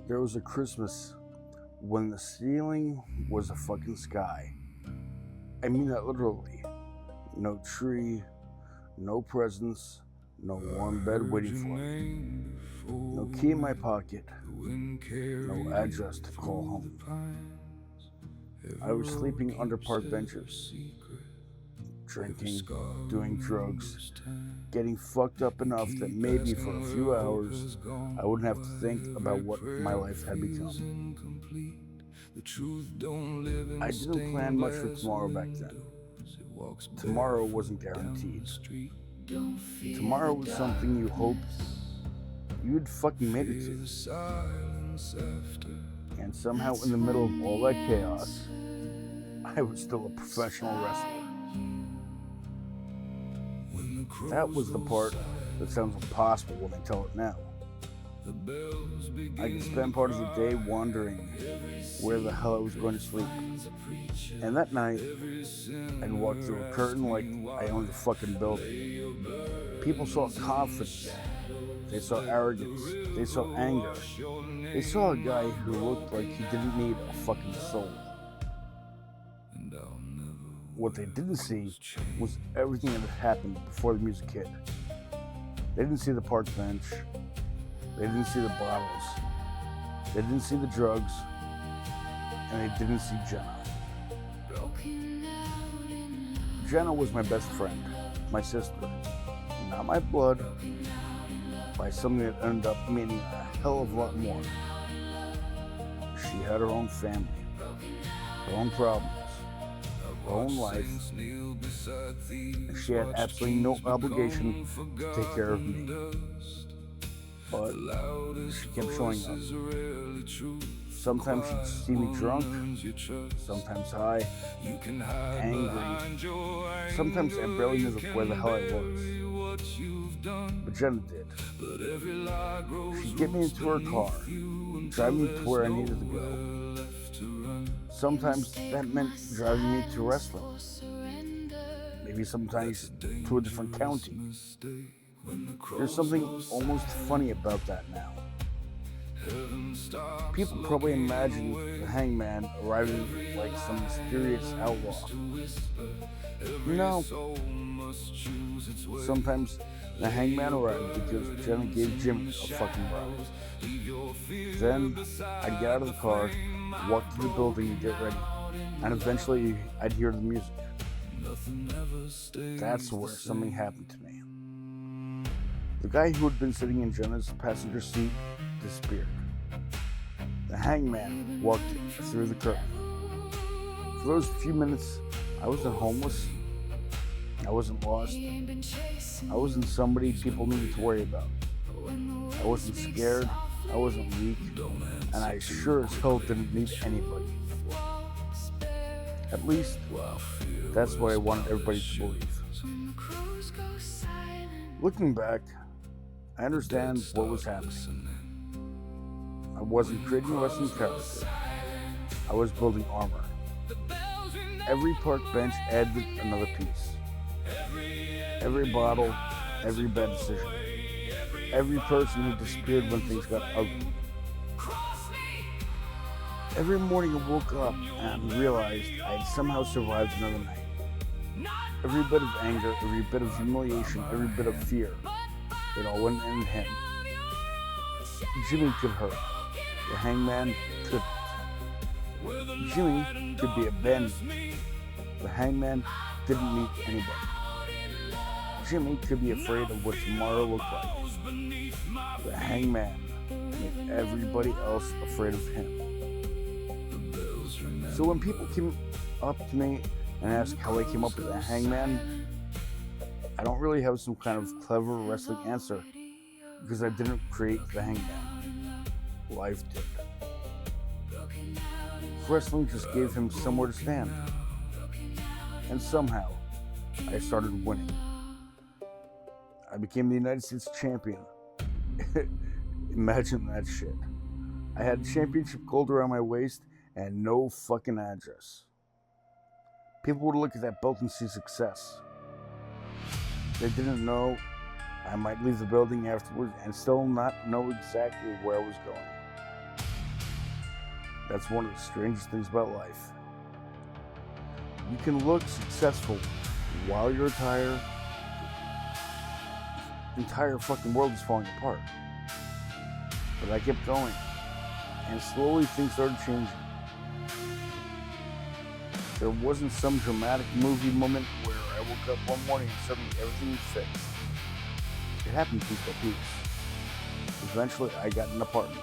There was a Christmas when the ceiling was a fucking sky. I mean that literally. No tree, no presents, no warm bed waiting for me. No key in my pocket, no address to call home. I was sleeping under park benches, drinking, doing drugs, getting fucked up enough that maybe for a few hours I wouldn't have to think about what my life had become. I didn't plan much for tomorrow back then. Tomorrow wasn't guaranteed. Tomorrow was something you hoped you had fucking made it to. And somehow, in the middle of all that chaos, I was still a professional wrestler. That was the part that sounds impossible when I tell it now. I could spend part of the day wondering where the hell I was going to sleep. And that night, I'd walk through a curtain like I owned the fucking building. People saw confidence. They saw arrogance. They saw anger. They saw a guy who looked like he didn't need a fucking soul. What they didn't see was everything that had happened before the music hit. They didn't see the park bench. They didn't see the bottles. They didn't see the drugs. And they didn't see Jenna. Jenna was my best friend, my sister. Not my blood, by something that ended up meaning a hell of a lot more. She had her own family, her own problems, her own life, and she had absolutely no obligation to take care of me. But she kept showing up. Sometimes she'd see me drunk, sometimes high, angry. Sometimes I barely knew where the hell I was. But Jenna did. She'd get me into her car, drive me to where I needed to go. Sometimes that meant driving me to wrestling. Maybe sometimes to a different county. There's something almost funny about that now. People probably imagine the Hangman arriving like some mysterious outlaw. No. Sometimes the Hangman arrived because Jenna gave Jimmy a fucking bribe. Then I'd get out of the car, walk to the building and get ready, and eventually I'd hear the music. That's where something happened to me. The guy who had been sitting in Jenna's passenger seat disappeared. The Hangman walked through the curtain. For those few minutes, I wasn't homeless. I wasn't lost. I wasn't somebody people needed to worry about. I wasn't scared. I wasn't weak. And I sure as hell didn't need anybody. At least, that's what I wanted everybody to believe. Looking back, I understand what was happening. I wasn't creating a wrestling character. I was building armor. Every park bench added another piece. Every bottle, every bad decision. Every person who disappeared when things got ugly. Every morning I woke up and realized I had somehow survived another night. Every bit of anger, every bit of humiliation, every bit of fear, it all went in him. Jimmy could hurt. The Hangman couldn't. Jimmy could be abandoned. The Hangman didn't meet anybody. Jimmy could be afraid of what tomorrow looked like. The Hangman made everybody else afraid of him. So when people came up to me and asked how I came up with the Hangman, I don't really have some kind of clever wrestling answer because I didn't create the Hangman. Life did. Wrestling just gave him somewhere to stand. And somehow, I started winning. I became the United States champion. Imagine that shit. I had championship gold around my waist and no fucking address. People would look at that belt and see success. They didn't know I might leave the building afterwards and still not know exactly where I was going. That's one of the strangest things about life. You can look successful while your entire fucking world is falling apart. But I kept going, and slowly things started changing. There wasn't some dramatic movie moment where I woke up one morning and suddenly everything was fixed. It happened piece by piece. Eventually, I got an apartment.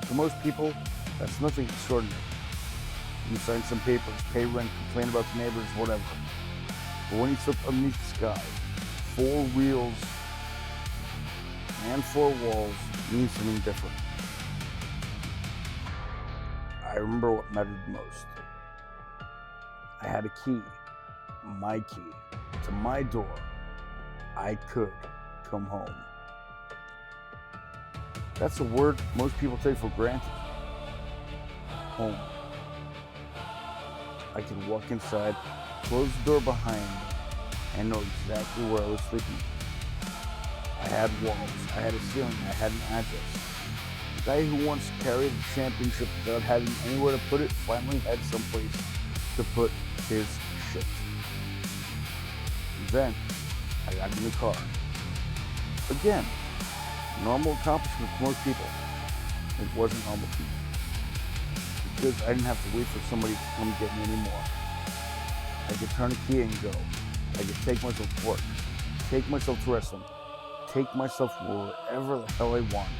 For most people, that's nothing extraordinary. You sign some papers, pay rent, complain about the neighbors, whatever. But when you slip underneath the sky, 4 wheels and 4 walls means something different. I remember what mattered most. I had a key, my key, to my door. I could come home. That's a word most people take for granted. Home. I could walk inside, close the door behind me, and know exactly where I was sleeping. I had walls, I had a ceiling, I had an address. The guy who once carried a championship without having anywhere to put it finally had someplace to put his shit. Then, I got in the car. Again, normal accomplishment for most people. It wasn't normal for me. Because I didn't have to wait for somebody to come get me anymore. I could turn a key and go. I could take myself to work, take myself to wrestling, take myself wherever the hell I wanted.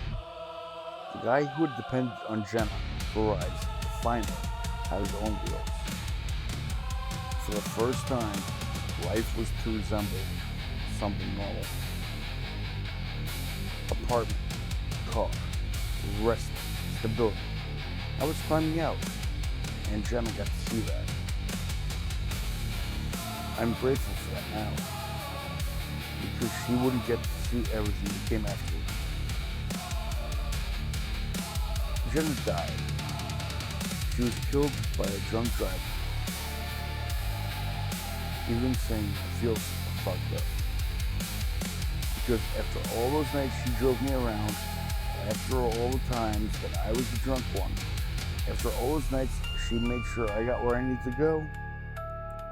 The guy who had depended on Jenna for rides finally had his own wheels. For the first time, life was to resemble something normal. Apartment, car, wrestling, stability. I was climbing out, and Jenna got to see that. I'm grateful for that now, because she wouldn't get to see everything that came after. Jenna died. She was killed by a drunk driver. Even saying it feels fucked up. Because after all those nights she drove me around, after all the times that I was the drunk one, after all those nights she made sure I got where I needed to go,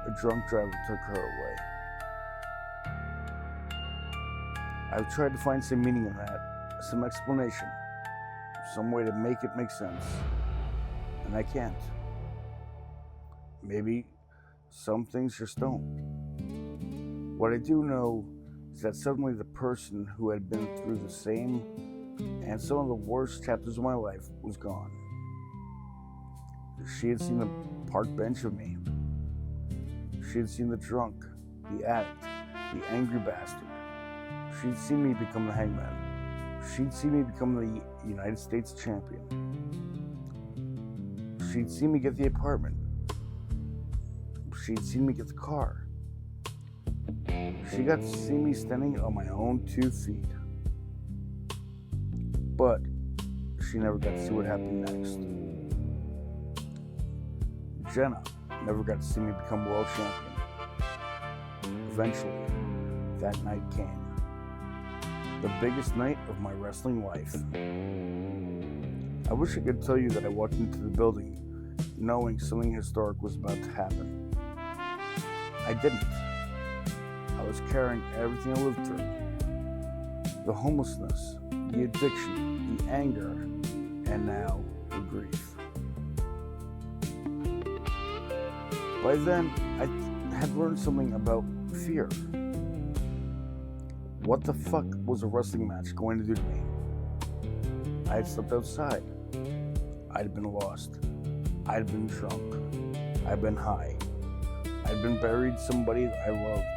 a drunk driver took her away. I've tried to find some meaning in that, some explanation, some way to make it make sense, and I can't. Maybe some things just don't. What I do know is that suddenly the person who had been through the same and some of the worst chapters of my life was gone. She had seen the park bench of me. She had seen the drunk, the addict, the angry bastard. She'd seen me become the Hangman. She'd seen me become the United States champion. She'd seen me get the apartment. She'd seen me get the car. She got to see me standing on my own 2 feet. But she never got to see what happened next. Jenna never got to see me become world champion. Eventually, that night came. The biggest night of my wrestling life. I wish I could tell you that I walked into the building knowing something historic was about to happen. I didn't. I was carrying everything I lived through. The homelessness, the addiction, the anger, and now the grief. By then, I had learned something about fear. What the fuck was a wrestling match going to do to me? I had slept outside. I'd been lost. I'd been drunk. I'd been high. I'd been buried somebody that I loved.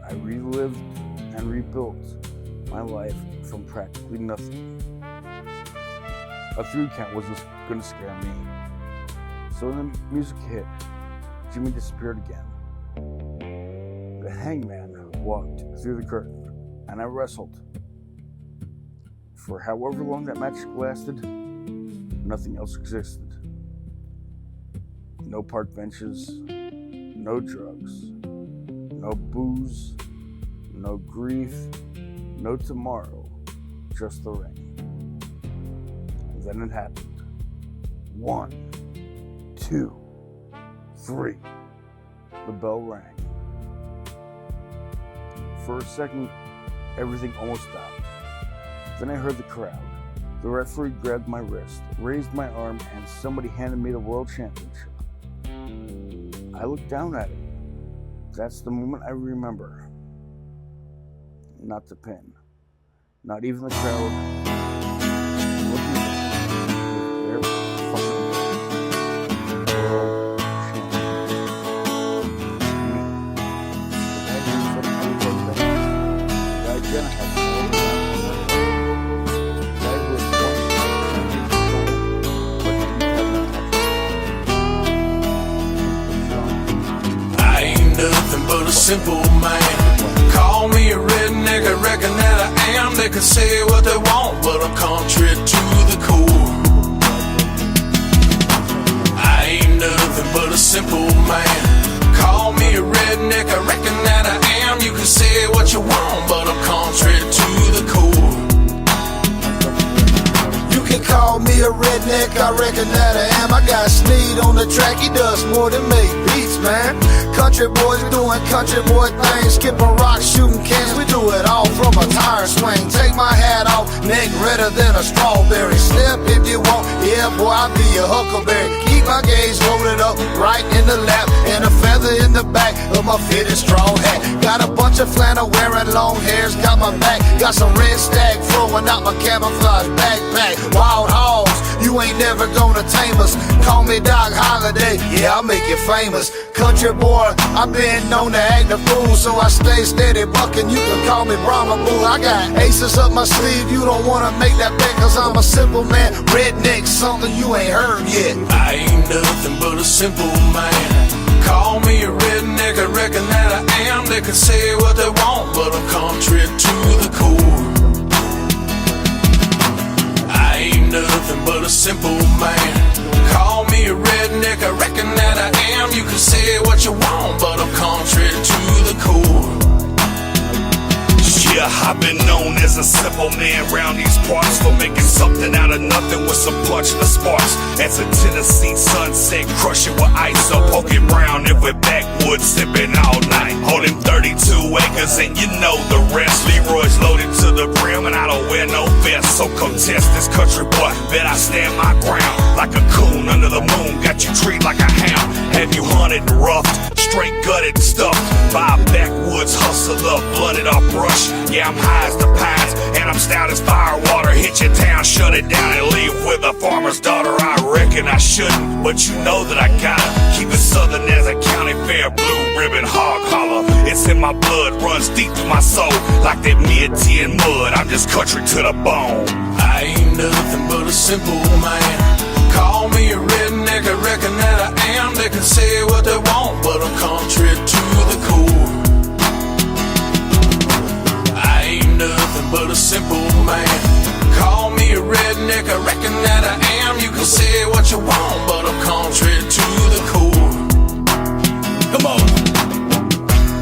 I relived and rebuilt my life from practically nothing. A 3 count wasn't going to scare me. So when the music hit, Jimmy disappeared again. The Hangman walked through the curtain, and I wrestled. For however long that match lasted, nothing else existed. No park benches, no drugs, no booze, no grief, no tomorrow, just the ring. Then it happened. 1, 2, 3. The bell rang. For a second, everything almost stopped. Then I heard the crowd. The referee grabbed my wrist, raised my arm, and somebody handed me the world championship. I looked down at it. That's the moment I remember. Not the pin. Not even the crowd. Looking at their fucking world champion. Nothing but a simple man. Call me a redneck, I reckon that I am. They can say what they want, but I'm contrary to the core. I ain't nothing but a simple man. Call me a redneck, I reckon that I am. You can say what you want, but I'm contrary to the core. You can call me a redneck, I reckon that I am. I got Sneed on the track, he does more than make beats, man. Country boys doing country boy things, skipping rocks, shooting cans, we do it all from a tire swing. Take my hat off, neck redder than a strawberry. Step if you want, yeah boy, I'll be a huckleberry. Keep my gaze loaded up, right in the lap, and a feather in the back of my fitted straw hat. Got a bunch of flannel wearing long hairs, got my back, got some red stag throwing out my camouflage backpack. Wild hogs, you ain't never gonna tame us. Call me Doc Holliday, yeah, I'll make you famous. Country boy, I've been known to act a fool, so I stay steady bucking. You can call me Brahma Bull. I got aces up my sleeve, you don't wanna make that bet, cause I'm a simple man. Redneck, something you ain't heard yet. I ain't nothing but a simple man. Call me a redneck, I reckon that I am. They can say what they want, but I'm contrary to the core. I ain't nothing but a simple man. Call me a redneck, I reckon that I am. You can say what you want, but I'm contrary to the core. Yeah, I've been known as a simple man round these parts, for making something out of nothing with some punch and sparks. As a Tennessee sunset, crush it with ice up, poking brown every backwoods, sipping all night. On them 32 acres, and you know the rest. Leroy's loaded to the brim, and I don't wear no vest. So come test this country boy, bet I stand my ground. Like a coon under the moon, got you treated like a hound. Have you hunted and roughed, straight gutted and stuffed by a backwoods hustler, blooded off brush. Yeah, I'm high as the pines, and I'm stout as fire water. Hit your town, shut it down, and leave with a farmer's daughter. I reckon I shouldn't, but you know that I gotta keep it southern as a county fair, blue ribbon hog holler. It's in my blood, runs deep through my soul, like that mid-10 mud. I'm just country to the bone. I ain't nothing but a simple man. Call me a redneck, I reckon that I am. They can say what they want, but I'm contrary to the core. I ain't nothing but a simple man. Call me a redneck, I reckon that I am. You can say what you want, but I'm contrary to the core. Come on.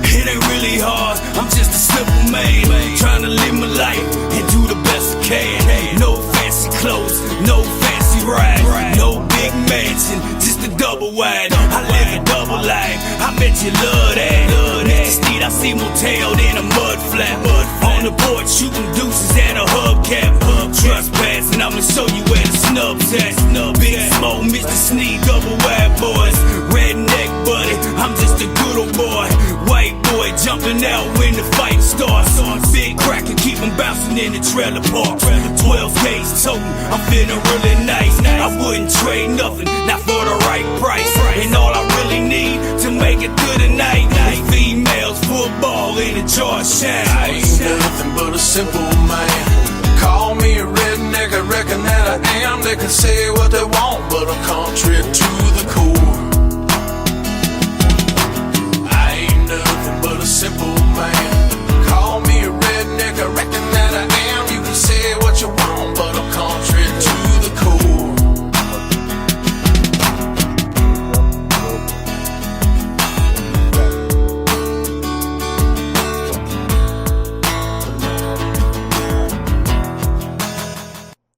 It ain't really hard, I'm just a simple man, trying to live my life and do the best I can. No fancy clothes, no fancy ride, no big mansion, just a double wide. I live a double life, I bet you love that. Next to Sneed, I see motel in a mud flat. On the board, shooting deuces at a hubcap. Trespassing, I'ma show you where the snubs at. Big smoke, Mr. Sneed, double wide boys. Redneck buddy, I'm just a good old boy. White boy jumping out when the fight starts. Big crack and keep 'em bouncing in the trailer park. 12 gauge toting, I'm feeling really nice. I wouldn't trade nothing, not for the right price. And all I really need to make it through the night is females, football, and a George shine. I ain't nothing but a simple man. Call me a redneck, I reckon that I am. They can say what they want, but I'm contrary to the core.